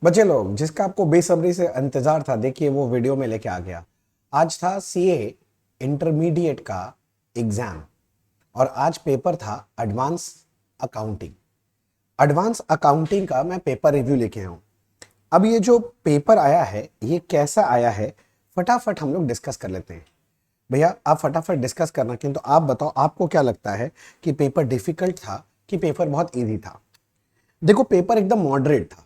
बच्चे लोग जिसका आपको बेसब्री से इंतजार था, देखिए वो वीडियो में लेके आ गया। आज था सीए इंटरमीडिएट का एग्जाम और आज पेपर था एडवांस अकाउंटिंग। एडवांस अकाउंटिंग का मैं पेपर रिव्यू लेके आया हूं। अब ये जो पेपर आया है ये कैसा आया है, फटाफट हम लोग डिस्कस कर लेते हैं। भैया आप फटाफट डिस्कस करना, किंतु आप बताओ आपको क्या लगता है कि पेपर डिफिकल्ट था कि पेपर बहुत इजी था। देखो पेपर एकदम मॉडरेट था,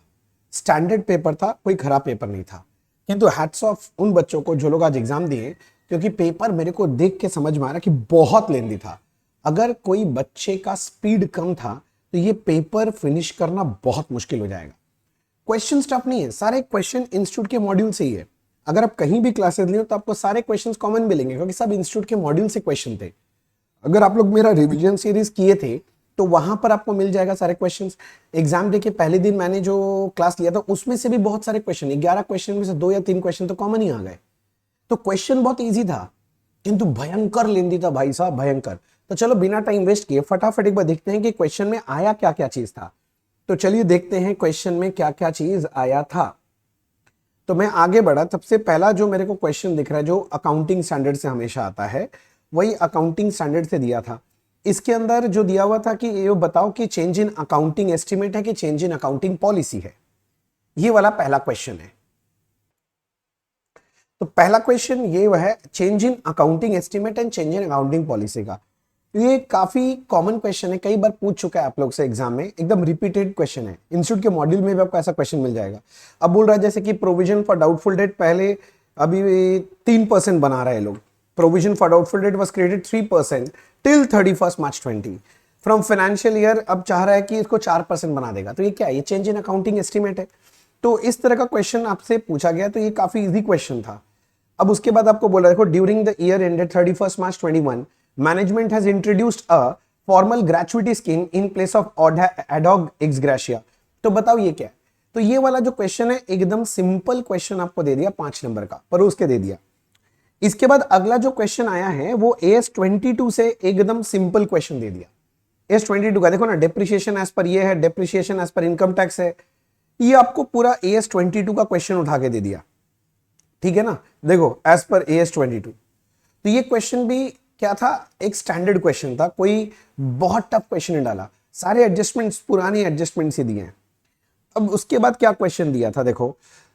स्टैंडर्ड पेपर था, कोई खराब पेपर नहीं था। किंतु हैट्स ऑफ उन बच्चों को जो लोग आज एग्जाम दिए, क्योंकि पेपर मेरे को देख के समझ में आ रहा कि बहुत लेंदी था। अगर कोई बच्चे का स्पीड कम था तो ये पेपर फिनिश करना बहुत मुश्किल हो जाएगा। क्वेश्चन टफ नहीं है, सारे क्वेश्चन इंस्टीट्यूट के मॉड्यूल से ही है। अगर आप कहीं भी क्लासेस लिए तो आपको सारे क्वेश्चंस कॉमन मिलेंगे, क्योंकि सब इंस्टीट्यूट के मॉड्यूल से क्वेश्चन थे। अगर आप लोग मेरा रिवीजन सीरीज किए थे तो वहां पर आपको मिल जाएगा सारे क्वेश्चंस। एग्जाम डे के पहले दिन मैंने जो क्लास लिया था उसमें से भी बहुत सारे क्वेश्चन, 11 क्वेश्चन में से 2 या 3 क्वेश्चन तो कॉमन ही आ गए। तो क्वेश्चन बहुत इजी था, किंतु भयंकर लेंदी था भाई साहब, भयंकर। तो चलो बिना टाइम वेस्ट किए फटाफट एक बार देखते हैं कि क्वेश्चन में आया क्या क्या चीज था। तो चलिए देखते हैं क्वेश्चन में क्या क्या चीज आया था। तो मैं आगे बढ़ा, सबसे पहला जो मेरे को क्वेश्चन दिख रहा है जो अकाउंटिंग स्टैंडर्ड से हमेशा आता है, वही अकाउंटिंग स्टैंडर्ड से दिया था। इसके अंदर जो दिया हुआ था कि ये बताओ कि चेंज इन अकाउंटिंग एस्टिमेट है कि चेंज इन अकाउंटिंग पॉलिसी है। ये वाला पहला क्वेश्चन है। तो पहला क्वेश्चन ये वह है, change in accounting estimate and change in accounting policy का। ये काफी कॉमन क्वेश्चन है, कई बार पूछ चुका है आप लोग से एग्जाम में, एकदम रिपीटेड क्वेश्चन है। इंस्टीट्यूट के मॉड्यूल में भी आपको ऐसा क्वेश्चन मिल जाएगा। अब बोल रहा है जैसे कि प्रोविजन फॉर डाउटफुल डेट पहले अभी 3% बना रहे हैं लोग। Provision for doubtful debt was created 3% till 31 March 2020 from financial year. अब चाह रहा है कि इसको 4% बना देगा। तो ये क्या है? ये चेंज इन अकाउंटिंग एस्टिमेट है। तो इस तरह का क्वेश्चन आपसे पूछा गया, तो ये काफी इजी क्वेश्चन था। अब उसके बाद आपको बोला, देखो during the year ended 31 March 2021 management has introduced a formal gratuity scheme in place of ad hoc ex gratia. तो बताओ ये क्या है? तो ये वाला जो क्वेश्चन है एकदम सिंपल क्वेश्चन आपको दे दिया 5 नंबर का, पर उसके दे दिया। इसके बाद अगला जो क्वेश्चन आया है वो AS22 से एकदम सिंपल क्वेश्चन दे दिया। AS22 का देखो ना, डेप्रिसिएशन एज पर ये है, depreciation as per income tax है। ये आपको पूरा AS22 का क्वेश्चन उठा के दे दिया, ठीक है ना। देखो एज पर AS22। तो ये क्वेश्चन भी क्या था? एक स्टैंडर्ड क्वेश्चन था, कोई बहुत टफ क्वेश्चन नहीं डाला। सारे एडजस्टमेंट्स पुराने एडजस्टमेंट्स ही दिए हैं। अब उसके बाद क्या क्वेश्चन दिया था, देखो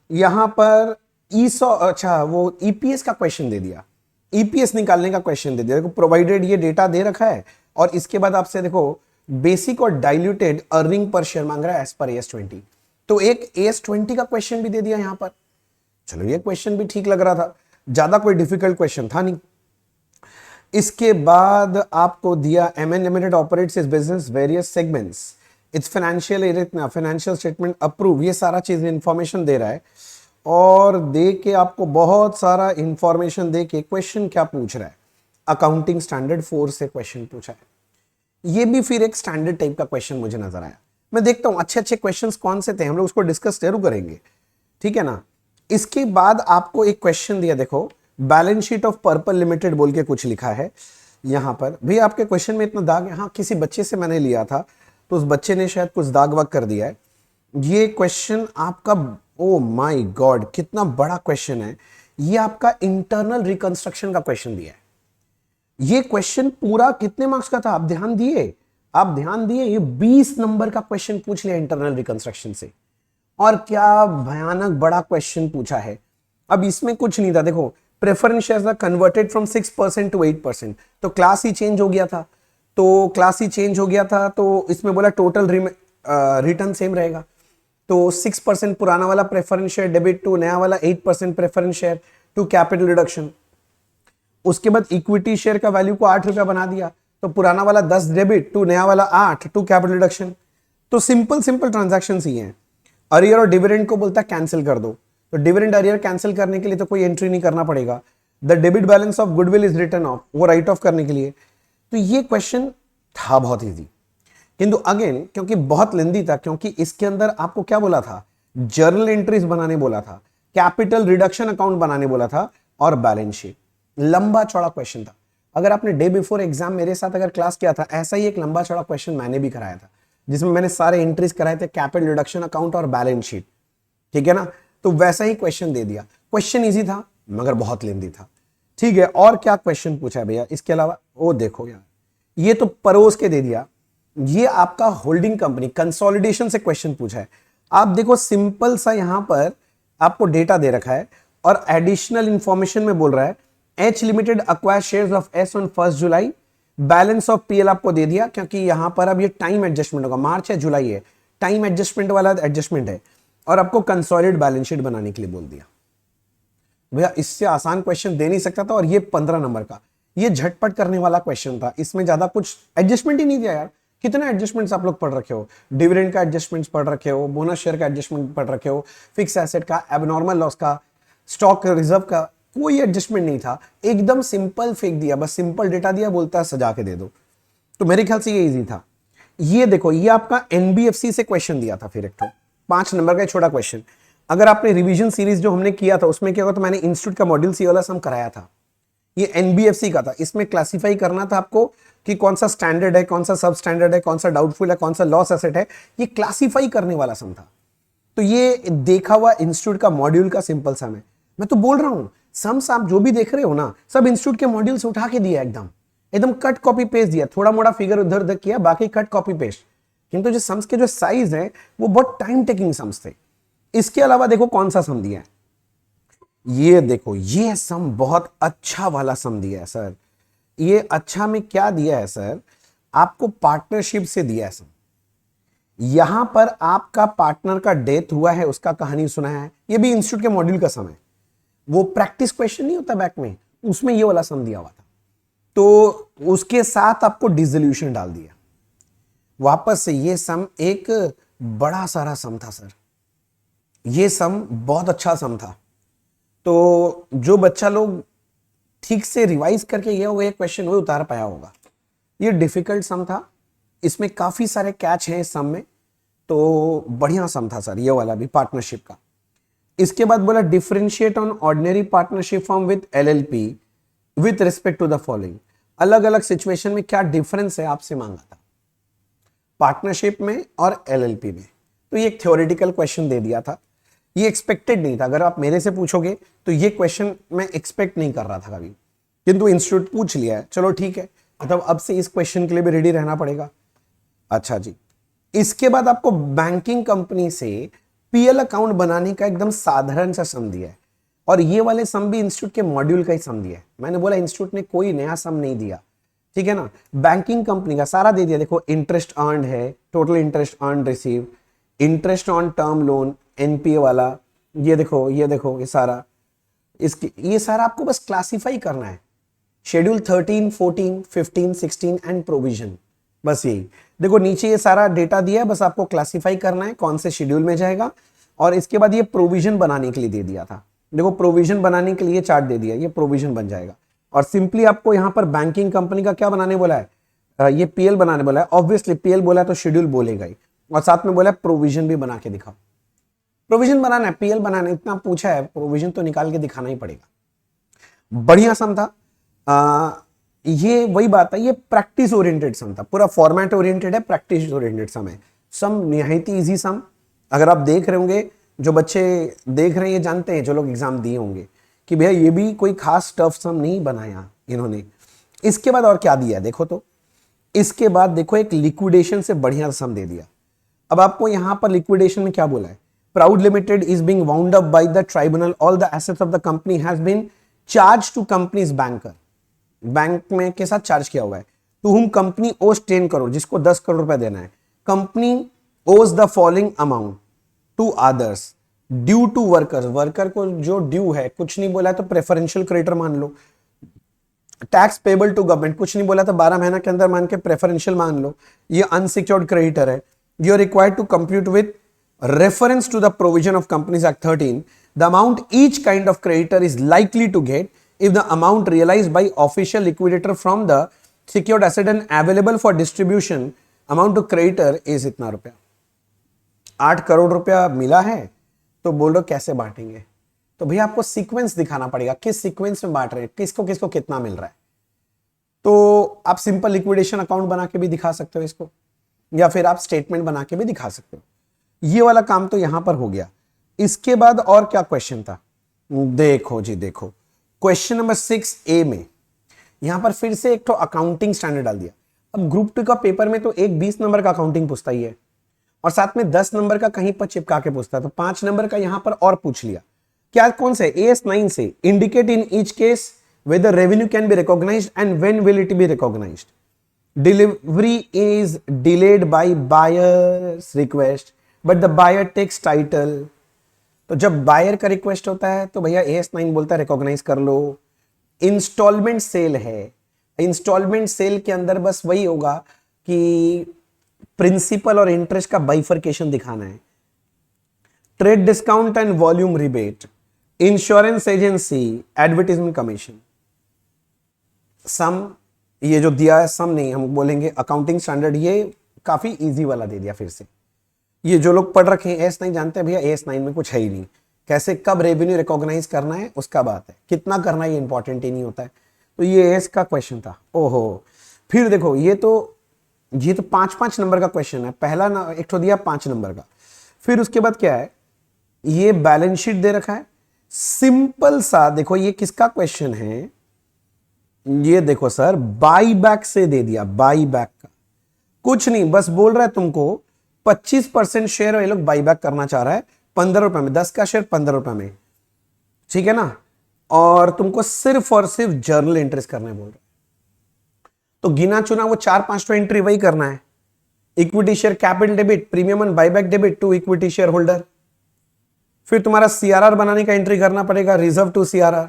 यहां पर अच्छा वो ईपीएस का क्वेश्चन दे दिया। ईपीएस निकालने का क्वेश्चन दे दिया। देखो प्रोवाइडेड ये डेटा दे रखा है और इसके बाद आपसे देखो बेसिक और डाइल्यूटेड अर्निंग पर शेयर मांग रहा है एज पर AS20। तो एक AS20 का क्वेश्चन भी दे दिया यहां पर। चलो ये क्वेश्चन भी ठीक लग रहा था, ज्यादा कोई डिफिकल्ट क्वेश्चन था नहीं। इसके बाद आपको दिया MN limited operates is business various segments, it's financial इतना फाइनेंशियल स्टेटमेंट अप्रूव, ये सारा चीज इंफॉर्मेशन दे रहा है। और दे के आपको बहुत सारा इंफॉर्मेशन दे के क्वेश्चन क्या पूछ रहा है, अकाउंटिंग स्टैंडर्ड 4 से क्वेश्चन पूछा है। ये भी फिर एक स्टैंडर्ड टाइप का क्वेश्चन मुझे नजर आया। मैं देखता हूं अच्छे अच्छे क्वेश्चंस कौन से थे, हम लोग उसको डिस्कस जरूर करेंगे, ठीक है ना। इसके बाद आपको एक क्वेश्चन दिया, देखो balance sheet of purple limited बोल के कुछ लिखा है यहां पर भी। आपके क्वेश्चन में इतना दाग है, हाँ किसी बच्चे से मैंने लिया था तो उस बच्चे ने शायद कुछ दाग वाग कर दिया है। ये क्वेश्चन आपका, ओ माय गॉड कितना बड़ा क्वेश्चन है। ये आपका इंटरनल रिकंस्ट्रक्शन का क्वेश्चन दिया है। ये क्वेश्चन पूरा कितने मार्क्स का था आप ध्यान दिए? आप ध्यान दिए, ये 20 नंबर का क्वेश्चन पूछ लिया इंटरनल रिकंस्ट्रक्शन से। और क्या भयानक बड़ा क्वेश्चन पूछा है। अब इसमें कुछ नहीं था, देखो preference shares are converted from 6% to 8%। तो क्लास ही चेंज हो गया था, तो क्लास ही चेंज हो गया था, तो इसमें बोला टोटल रिटर्न सेम रहेगा। तो 6% पुराना वाला प्रेफरेंस शेयर डेबिट टू नया वाला 8% preference share to capital reduction. उसके बाद इक्विटी शेयर का वैल्यू को 8 रुपया बना दिया, तो पुराना वाला 10 डेबिट टू नया वाला 8 टू कैपिटल रिडक्शन। तो सिंपल सिंपल ट्रांजैक्शन ही हैं। अरियर और डिविडेंड को बोलता है कैंसिल कर दो, तो डिविडेंड अरियर कैंसिल करने के लिए तो कोई एंट्री नहीं करना पड़ेगा। The debit balance of goodwill is written off, वो राइट ऑफ करने के लिए। तो ये क्वेश्चन था बहुत इजी, किंतु अगेन क्योंकि बहुत लेंदी था, क्योंकि इसके अंदर आपको क्या बोला था, जर्नल एंट्रीज बनाने बोला था, कैपिटल रिडक्शन अकाउंट बनाने बोला था और बैलेंस शीट। लंबा चौड़ा क्वेश्चन था। अगर आपने डे बिफोर एग्जाम मेरे साथ अगर क्लास किया था, ऐसा ही एक लंबा चौड़ा क्वेश्चन मैंने भी कराया था, जिसमें मैंने सारे एंट्रीज कराए थे, कैपिटल रिडक्शन अकाउंट और बैलेंस शीट। ठीक है ना। तो वैसा ही क्वेश्चन दे दिया, क्वेश्चन इजी था मगर बहुत लेंदी था। ठीक है, और क्या क्वेश्चन पूछा है भैया इसके अलावा, वो देखो यार, ये तो परोस के दे दिया। ये आपका होल्डिंग कंपनी कंसोलिडेशन से क्वेश्चन पूछा है। आप देखो सिंपल सा यहां पर आपको डेटा दे रखा है और एडिशनल इंफॉर्मेशन में बोल रहा है H limited acquire shares of S on 1 July, balance of PL आपको दे दिया क्योंकि यहां पर अब ये टाइम एडजस्टमेंट होगा, मार्च है जुलाई है, टाइम एडजस्टमेंट वाला एडजस्टमेंट है, और आपको कंसोलिडेटेड बैलेंस शीट बनाने के लिए बोल दिया। भैया इससे आसान क्वेश्चन दे नहीं सकता था, और ये 15 नंबर का, ये झटपट करने वाला क्वेश्चन था, इसमें ज्यादा कुछ एडजस्टमेंट ही नहीं दिया यार। कितने एडजस्टमेंट्स आप लोग पढ़ रखे हो, डिविडेंड का एडजस्टमेंट्स पढ़ रखे हो, बोनस शेयर का एडजस्टमेंट पढ़ रखे हो, फिक्स एसेट का, एबनॉर्मल लॉस का, स्टॉक रिजर्व का, कोई एडजस्टमेंट नहीं था, एकदम सिंपल फेंक दिया, बस सिंपल डेटा दिया, बोलता है सजा के दे दो। तो मेरे ख्याल से ये इजी था। ये देखो, ये आपका एनबीएफसी से क्वेश्चन दिया था, फिर एक तो 5 नंबर का छोटा क्वेश्चन। अगर आपने रिवीजन सीरीज जो हमने किया था उसमें क्या हुआ, तो मैंने इंस्टीट्यूट का मॉड्यूल सी वाला सम कराया था, ये एनबीएफसी का था। इसमें क्लासिफाई करना था आपको कि कौन सा स्टैंडर्ड है, कौन सा सब स्टैंडर्ड है, कौन सा डाउटफुल है, कौन सा लॉस एसेट है, ये क्लासिफाई करने वाला सम था। तो ये देखा हुआ इंस्टीट्यूट का मॉड्यूल का सिंपल सम है। मैं तो बोल रहा हूं सम्स आप जो भी देख रहे हो ना, सब इंस्टीट्यूट के मॉड्यूल से उठा के दिया, एकदम एकदम कट कॉपी पेस्ट दिया, थोड़ा मोड़ा फिगर उधर उधर किया, बाकी कट कॉपी पेस्ट। किंतु जो सम्स के जो साइज है वो बहुत टाइम टेकिंग सम्स थे। इसके अलावा देखो कौन सा सम दिया है, ये देखो, ये सम बहुत अच्छा वाला सम दिया है सर। ये अच्छा में क्या दिया है सर, आपको पार्टनरशिप से दिया है सम। यहां पर आपका पार्टनर का डेथ हुआ है, उसका कहानी सुना है, ये भी इंस्टीट्यूट के मॉड्यूल का सम है। वो प्रैक्टिस क्वेश्चन नहीं होता बैक में, उसमें ये वाला सम दिया हुआ था। तो उसके साथ आपको डिसोल्यूशन डाल दिया वापस से। ये सम एक बड़ा सारा सम था सर, ये सम बहुत अच्छा सम था। तो जो बच्चा लोग ठीक से रिवाइज करके ये क्वेश्चन वो उतार पाया होगा। ये डिफिकल्ट सम था, इसमें काफी सारे कैच हैं इस सम में, तो बढ़िया सम था सर ये वाला भी पार्टनरशिप का। इसके बाद बोला differentiate on ordinary partnership firm with LLP with respect to the following. अलग अलग सिचुएशन में क्या डिफरेंस है आपसे मांगा था, पार्टनरशिप में और एलएलपी में। तो ये एक थ्योरेटिकल क्वेश्चन दे दिया था, ये एक्सपेक्टेड नहीं था। अगर आप मेरे से पूछोगे तो ये क्वेश्चन मैं एक्सपेक्ट नहीं कर रहा था कभी, किंतु इंस्टीट्यूट पूछ लिया है, चलो ठीक है, मतलब अब से इस क्वेश्चन के लिए भी रेडी रहना पड़ेगा। अच्छा जी, इसके बाद आपको बैंकिंग कंपनी से पीएल अकाउंट बनाने का एकदम साधारण सा सम दिया है, और ये वाले सम भी इंस्टीट्यूट के मॉड्यूल का ही सम दिया है। मैंने बोला इंस्टीट्यूट ने कोई नया सम नहीं दिया, ठीक है ना। बैंकिंग कंपनी का सारा दे दिया, देखो इंटरेस्ट अर्न्ड है, total interest earned receive, interest on term loan, NPA वाला, ये देखो ये देखो, ये सारा इसकी, ये सारा आपको बस क्लासिफाई करना है। शेड्यूल 13, 14, 15, 16 एंड प्रोविजन, बस यही देखो नीचे ये सारा डेटा दिया है, बस आपको क्लासिफाई करना है कौन से शेड्यूल में जाएगा। और इसके बाद ये प्रोविजन बनाने के लिए दे दिया था, देखो प्रोविजन बनाने के लिए चार्ट दे दिया, ये प्रोविजन बन जाएगा। और सिंपली आपको यहां पर बैंकिंग कंपनी का क्या बनाने बोला है, ये पीएल बनाने बोला है। ऑब्वियसली पीएल बोला है तो शेड्यूल बोलेगा ही, और साथ में बोला है प्रोविजन भी बना के दिखाओ। प्रोविजन बनाना है, पीएल बनाना है, इतना पूछा है, प्रोविजन तो निकाल के दिखाना ही पड़ेगा। बढ़िया सम था। ये वही बात है, ये प्रैक्टिस ओरिएंटेड सम था, पूरा फॉर्मेट ओरिएंटेड है, प्रैक्टिस ओरिएंटेड सम है। सम निहायत इजी सम, अगर आप देख रहे होंगे, जो बच्चे देख रहे हैं ये जानते हैं, जो लोग एग्जाम दिए होंगे, कि भैया ये भी कोई खास टफ सम नहीं बनाया इन्होंने। इसके बाद और क्या दिया देखो, तो इसके बाद देखो एक लिक्विडेशन से बढ़िया सम दे दिया। अब आपको यहां पर लिक्विडेशन में क्या बोला है, Proud limited is being wound up by the tribunal, all the assets of the company has been charge to companies banker. Bank में के साथ चार्ज किया हुआ है, टू हुम कंपनी ओज 10 करोड़, जिसको 10 करोड़ रुपए देना है। Company owes the following amount to others due to workers, worker को जो ड्यू है, कुछ नहीं बोला तो प्रेफरेंशियल क्रेडिटर मान लो। टैक्स पेबल टू गवर्नमेंट, कुछ नहीं बोला तो 12 महीना के अंदर मान के प्रेफरेंशियल मान लो। ये अनसिक्योर्ड क्रेडिटर है। You are required to compute with reference to the provision of companies act 13 the amount each kind of creditor is likely to get if the amount realized by official liquidator from the secured asset and available for distribution amount to creditor is इतना रुपया। 8 करोड़ रुपया मिला है, तो बोल रहे कैसे बांटेंगे, तो भैया आपको सीक्वेंस दिखाना पड़ेगा, किस सीक्वेंस में बांट रहे हैं, किसको किसको कितना मिल रहा है। तो आप सिंपल लिक्विडेशन अकाउंट बना के भी दिखा सकते हो इसको, या फिर आप स्टेटमेंट बना के भी दिखा सकते हो। ये वाला काम तो यहां पर हो गया। इसके बाद और क्या क्वेश्चन था, देखो जी देखो, क्वेश्चन नंबर 6A में यहां पर फिर से एक तो अकाउंटिंग स्टैंडर्ड डाल दिया। अब ग्रुप 2 का पेपर में तो एक 20 नंबर का अकाउंटिंग पूछता ही है और साथ में 10 नंबर का कहीं पर चिपका के पूछता है, तो 5 नंबर का यहां पर और पूछ लिया। क्या कौन से AS9 से, indicate in each case whether revenue can be recognized and when will it be recognized, delivery is delayed by buyer's request but the buyer takes title। तो जब बायर का रिक्वेस्ट होता है तो भैया AS9 बोलता है रिकॉग्नाइज कर लो। इंस्टॉलमेंट सेल है, इंस्टॉलमेंट सेल के अंदर बस वही होगा कि प्रिंसिपल और इंटरेस्ट का बाइफर्केशन दिखाना है। Trade discount and volume rebate, insurance agency, advertisement commission. सम ये जो दिया है, सम नहीं, हम बोलेंगे अकाउंटिंग स्टैंडर्ड, ये काफी इजी वाला दे दिया। फिर से ये जो लोग पढ़ रखे हैं AS9 जानते हैं भैया AS9 में कुछ है ही नहीं, कैसे कब रेवेन्यू रिकॉग्नाइज करना है उसका बात है, कितना करना है ये इंपॉर्टेंट ही नहीं होता है। तो ये एस का क्वेश्चन था। ओहो, फिर देखो ये तो 5-5 नंबर का क्वेश्चन है। पहला ना एक तो दिया 5 नंबर का, फिर उसके बाद क्या है, ये बैलेंस शीट दे रखा है सिंपल सा। देखो ये किसका क्वेश्चन है, ये देखो सर बाई बैक से दे दिया, बाई बैक का कुछ नहीं, बस बोल रहा है तुमको 25% शेयर ये लोग बाई बैक करना चाह रहा है 15 रुपए में, 10 का शेयर 15 रुपए में, ठीक है ना, और तुमको सिर्फ और सिर्फ जर्नल एंट्रीज करने बोल रहे। तो गिना चुना वो 4-5 तो एंट्री वही करना है। Equity share capital debit, premium and buyback debit to equity shareholder. फिर तुम्हारा CRR बनाने का एंट्री करना पड़ेगा, रिजर्व टू CRR।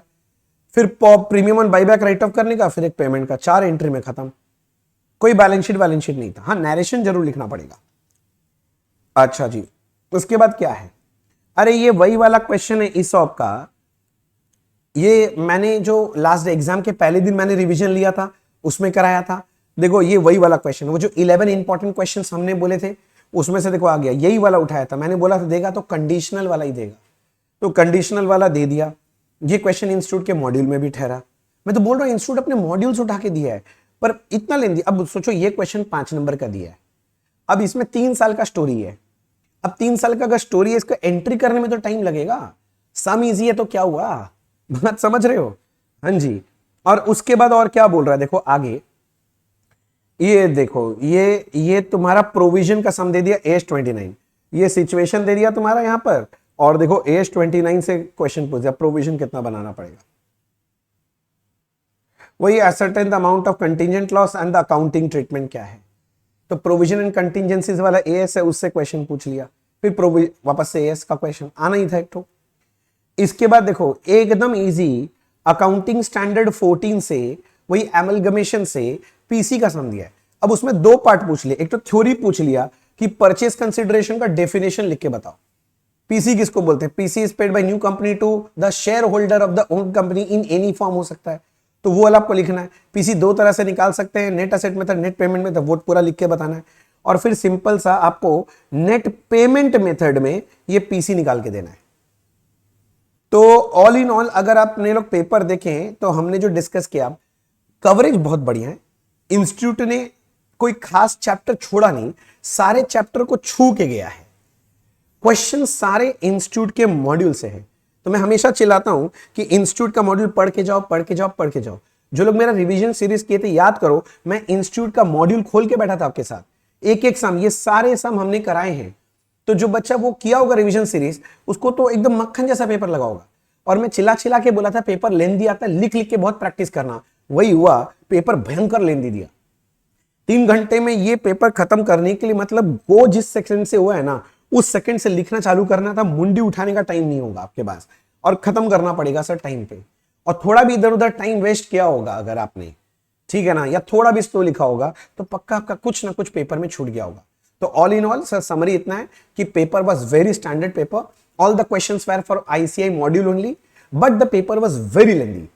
फिर premium and buyback write off करने का, फिर एक पेमेंट का, 4 एंट्री में खत्म। कोई बैलेंस शीट नहीं था। हाँ, नैरेशन जरूर लिखना पड़ेगा। अच्छा जी, उसके बाद क्या है, अरे ये वही वाला क्वेश्चन है ESOP का। ये मैंने जो लास्ट एग्जाम के पहले दिन मैंने रिवीजन लिया था उसमें कराया था। देखो ये वही वाला क्वेश्चन, वो जो 11 इंपॉर्टेंट क्वेश्चन हमने बोले थे उसमें से देखो आ गया, यही वाला उठाया था। मैंने बोला था देगा तो कंडीशनल वाला ही देगा, तो कंडीशनल वाला दे दिया। ये क्वेश्चन इंस्टीट्यूट के मॉड्यूल में भी ठहरा। मैं तो बोल रहा हूँ इंस्टीट्यूट अपने मॉड्यूल्स उठा के दिया है, पर इतना लेंदी। अब सोचो ये क्वेश्चन 5 नंबर का दिया है, अब इसमें 3 साल का स्टोरी है। अब 3 साल का अगर स्टोरी है, इसको एंट्री करने में तो टाइम लगेगा। सम इजी है तो क्या हुआ, बात समझ रहे हो? हाँ जी। और उसके बाद और क्या बोल रहा है, देखो आगे ये देखो, ये तुम्हारा प्रोविजन का सम दे दिया AS29, ये सिचुएशन दे दिया तुम्हारा यहां पर, और देखो AS29 से क्वेश्चन पूछ दिया प्रोविजन कितना बनाना पड़ेगा। वही ascertain the amount of contingent loss and the accounting treatment क्या है। तो प्रोविजन एंड कंटीजेंसीज वाला AS है, उससे क्वेश्चन पूछ लिया। फिर वापस से AS का क्वेश्चन आना ही था एक तो। इसके बाद देखो एकदम इजी अकाउंटिंग स्टैंडर्ड 14 से, वही एमलगमेशन से पीसी का सम दिया है। अब उसमें 2 पार्ट पूछ लिए, एक तो थ्योरी पूछ लिया कि परचेस कंसिडरेशन का डेफिनेशन लिख के बताओ। पीसी किसको बोलते हैं, PC is paid by new company to the shareholder of the own company in any form हो सकता है, तो वो वाला आपको लिखना है। पीसी 2 तरह से निकाल सकते हैं, net asset method, net payment method, वो पूरा लिख के बताना है। और फिर सिंपल सा आपको नेट पेमेंट मेथड में ये पीसी निकाल के देना है। तो ऑल इन ऑल अगर आपने लोग पेपर देखें तो हमने जो डिस्कस किया, कवरेज बहुत बढ़िया है। इंस्टीट्यूट ने कोई खास चैप्टर छोड़ा नहीं, सारे चैप्टर को छू के गया है। क्वेश्चन सारे इंस्टीट्यूट के मॉड्यूल से है। तो मैं हमेशा चिल्लाता हूं कि इंस्टीट्यूट का मॉड्यूल पढ़ के जाओ, पढ़ के जाओ, पढ़ के जाओ। जो लोग मेरा रिवीजन सीरीज किए थे याद करो, मैं इंस्टीट्यूट का मॉड्यूल खोल के बैठा था आपके साथ, एक एक सम, ये सारे सम हमने कराए हैं। तो जो बच्चा वो किया होगा रिवीजन सीरीज, उसको तो एकदम मक्खन जैसा पेपर लगा होगा। और मैं चिल्ला चिल्ला के बोला था पेपर लेंदी आता है, लिख लिख के बहुत प्रैक्टिस करना, वही हुआ, पेपर भयंकर लेंदी दिया। 3 घंटे में ये पेपर खत्म करने के लिए, मतलब वो जिस सेकंड से हुआ है ना, उस सेकंड से लिखना चालू करना था, मुंडी उठाने का टाइम नहीं होगा आपके पास, और खत्म करना पड़ेगा सर टाइम पे। और थोड़ा भी इधर उधर टाइम वेस्ट किया होगा अगर आपने, ठीक है ना, या थोड़ा भी स्लो लिखा होगा, तो पक्का आपका कुछ ना कुछ पेपर में छूट गया होगा। तो all in all sir summary इतना है कि paper was very standard paper, all the questions were for ICI module only, but the paper was very lengthy.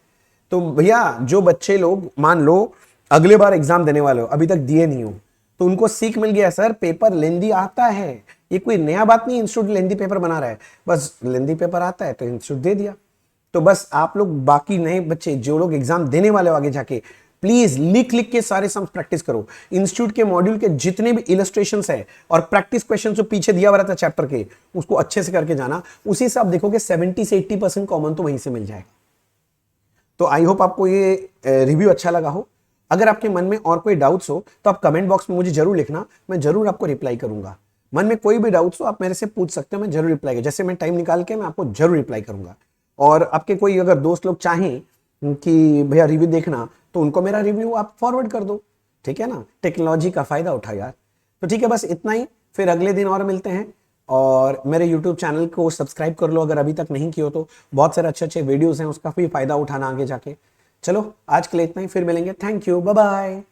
तो भैया जो बच्चे लोग मान लो अगले बार एग्जाम देने वाले हो, अभी तक दिए नहीं हो, तो उनको सीख मिल गया, सर पेपर लेंदी आता है, ये कोई नया बात नहीं इंस्टीट्यूट लेंदी पेपर बना रहा है, बस लेंदी पेपर आता है तो इंस्टीट्यूट दे दिया। तो बस आप लोग बाकी नए बच्चे जो लोग एग्जाम देने वाले हो आगे जाके, प्लीज लिख लिख के सारे सम्स प्रैक्टिस करो। इंस्टीट्यूट के मॉड्यूल के जितने भी इलस्ट्रेशंस है और प्रैक्टिस क्वेश्चन जो पीछे दिया हुआ रहता चैप्टर के, उसको अच्छे से करके जाना। उसी से आप देखोगे 70 से 80% कॉमन तो वहीं से मिल जाएगा। तो आई होप आपको ये रिव्यू अच्छा लगा हो। अगर आपके मन में और कोई डाउट्स हो तो आप कमेंट बॉक्स में मुझे जरूर लिखना, मैं जरूर आपको रिप्लाई करूंगा। मन में कोई भी डाउट्स हो आप मेरे से पूछ सकते हो, मैं जरूर रिप्लाई करूंगा। जैसे मैं टाइम निकाल के मैं आपको जरूर रिप्लाई करूंगा। और आपके कोई अगर दोस्त लोग चाहें कि भैया रिव्यू देखना, तो उनको मेरा रिव्यू आप फॉरवर्ड कर दो, ठीक है ना। टेक्नोलॉजी का फायदा उठा यार। तो ठीक है, बस इतना ही, फिर अगले दिन और मिलते हैं। और मेरे YouTube चैनल को सब्सक्राइब कर लो अगर अभी तक नहीं किया हो तो, बहुत सारे अच्छे अच्छे वीडियोस हैं, उसका भी फायदा उठाना आगे जाके। चलो आज के लिए इतना ही, फिर मिलेंगे। Thank you, bye bye.